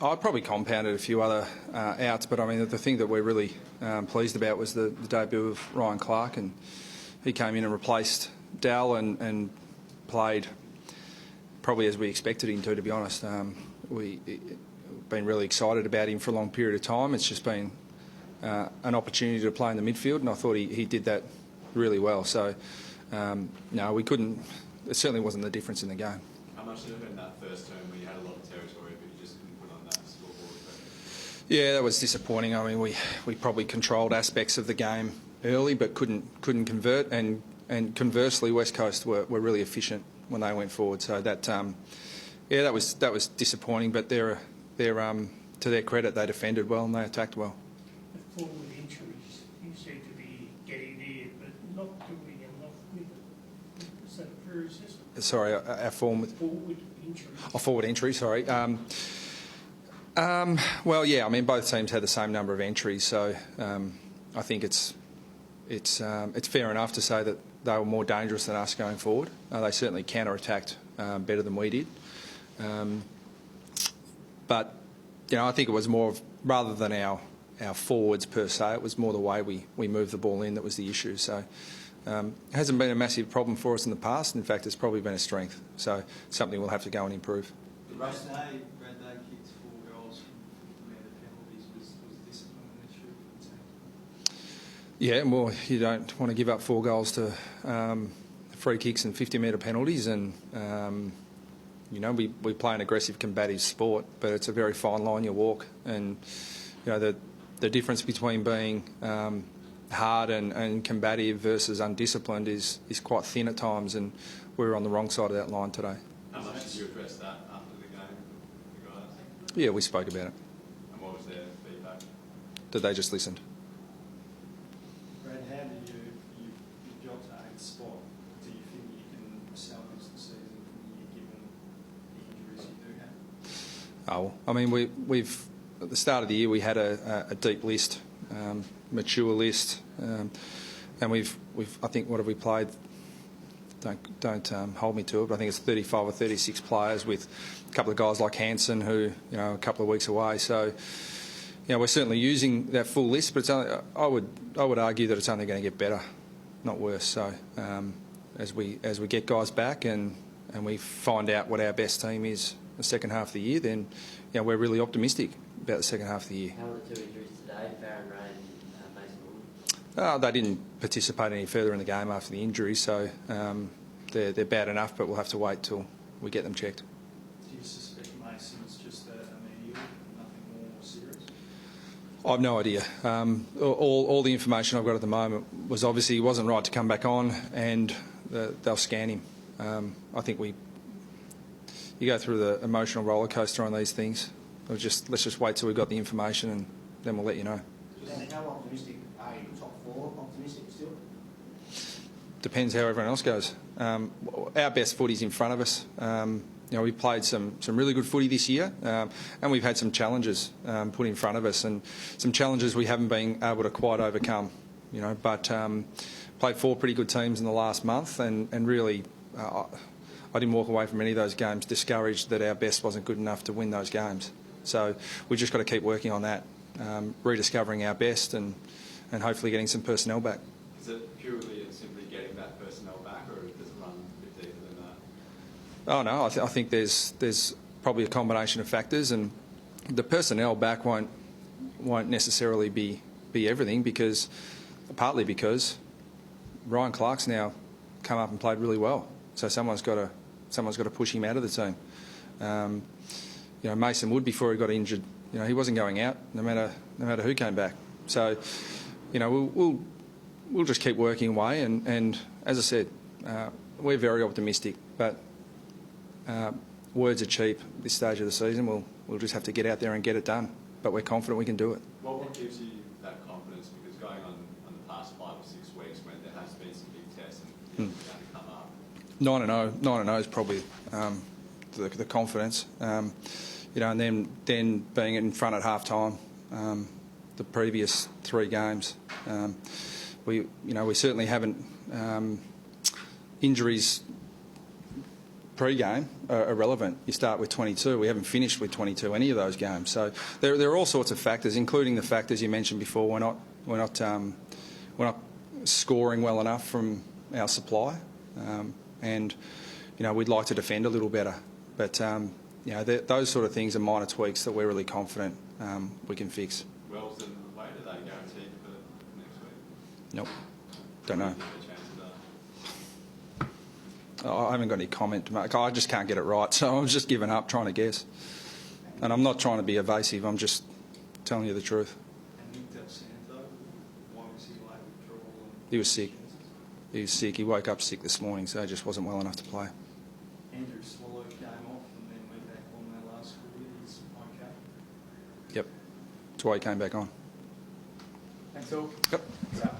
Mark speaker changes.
Speaker 1: I probably compounded a few other outs, but I mean the thing that we're really pleased about was the debut of Ryan Clark, and he came in and replaced Dal and played probably as we expected him to be honest. We've been really excited about him for a long period of time. It's just been an opportunity to play in the midfield, and I thought he did that really well. So, no, we couldn't. It certainly wasn't the difference in the game.
Speaker 2: How much did it in that first term where you had a lot of territory, but you just couldn't put on that scoreboard?
Speaker 1: Yeah, that was disappointing. I mean, we probably controlled aspects of the game early, but couldn't convert. And conversely, West Coast were really efficient when they went forward. So that that was disappointing. But they're to their credit, they defended well and they attacked well.
Speaker 3: The forward injuries, you seem to be getting there, but not doing enough with it. Is that a fair assessment?
Speaker 1: Sorry, our form with
Speaker 3: forward injuries.
Speaker 1: Oh, forward entry. Sorry. Well, yeah. I mean, both teams had the same number of entries, so I think it's fair enough to say that they were more dangerous than us going forward. They certainly counter-attacked better than we did. But I think it was more of, rather than our forwards per se, it was more the way we moved the ball in that was the issue. So it hasn't been a massive problem for us in the past. In fact, it's probably been a strength. So something we'll have to go and improve.
Speaker 4: Brad Day kicked 4 goals from 50-metre penalties. Was discipline an issue for the team?
Speaker 1: Yeah, well, you don't want to give up 4 goals to free kicks and 50-metre penalties, and we play an aggressive, combative sport, but it's a very fine line you walk, and the difference between being hard and combative versus undisciplined is quite thin at times, and we were on the wrong side of that line today.
Speaker 2: How much did you address that after the game with the guys?
Speaker 1: Yeah, we spoke about it.
Speaker 2: And what was their feedback?
Speaker 1: That they just listened.
Speaker 4: Brad, how do you got to 8th spot? Do you think you can salvage the season from the year given the injuries you do have?
Speaker 1: Oh, I mean, we've at the start of the year we had a deep list, mature list, and we've I think what have we played? Don't hold me to it, but I think it's 35 or 36 players with a couple of guys like Hansen who a couple of weeks away. So we're certainly using that full list, but it's only, I would argue that it's only going to get better, not worse. So as we get guys back and we find out what our best team is the second half of the year, then we're really optimistic about the second half of the year.
Speaker 5: How were the 2 injuries today, Farron Ray and Mason Wood?
Speaker 1: They didn't participate any further in the game after the injury, so they're bad enough, but we'll have to wait till we get them checked.
Speaker 4: Do you suspect Mason's just a medial, nothing more serious?
Speaker 1: I've no idea. All the information I've got at the moment was obviously he wasn't right to come back on, and they'll scan him. I think you go through the emotional roller coaster on these things. Let's just wait till we've got the information, and then we'll let you know.
Speaker 6: How optimistic are you? Top 4 optimistic still?
Speaker 1: Depends how everyone else goes. Our best footy's in front of us. We've played some really good footy this year, and we've had some challenges put in front of us, and some challenges we haven't been able to quite overcome. But played 4 pretty good teams in the last month, and really, I didn't walk away from any of those games discouraged that our best wasn't good enough to win those games. So we've just got to keep working on that, rediscovering our best, and hopefully getting some personnel back.
Speaker 2: Is it purely and simply getting that personnel back, or does it run a bit deeper than that?
Speaker 1: Oh no, I think there's probably a combination of factors, and the personnel back won't necessarily be everything, partly because Ryan Clark's now come up and played really well, so someone's got to push him out of the team. Mason Wood, before he got injured, he wasn't going out no matter who came back. So we'll just keep working away, and as I said, we're very optimistic, but words are cheap at this stage of the season. We'll just have to get out there and get it done, but we're confident we can do it.
Speaker 2: What gives you that confidence? Because going on the past 5 or 6 weeks when there has been some big tests and things are going to come up. 9-0 is probably the confidence. And then being in front at half time, the previous 3 games, we certainly haven't injuries
Speaker 1: pre-game are irrelevant. You start with 22. We haven't finished with 22 any of those games. So there are all sorts of factors, including the fact, as you mentioned before, we're not scoring well enough from our supply, and we'd like to defend a little better. But those sort of things are minor tweaks that we're really confident we can fix.
Speaker 2: Wells and Wade, are they guaranteed for next week?
Speaker 1: Nope, don't know.
Speaker 2: Is there a chance of that?
Speaker 1: I haven't got any comment to make. I just can't get it right, so I'm just giving up trying to guess. And I'm not trying to be evasive. I'm just telling you the truth.
Speaker 4: And Nick Del Santo, why was he late withdrawal?
Speaker 1: He was sick. He was sick. He woke up sick this morning, so he just wasn't well enough to play.
Speaker 4: Andrew Swallow came off and then went back on that last school year. He's okay.
Speaker 1: Yep. That's why he came back on.
Speaker 4: Thanks all.
Speaker 1: Yep.
Speaker 4: Yeah.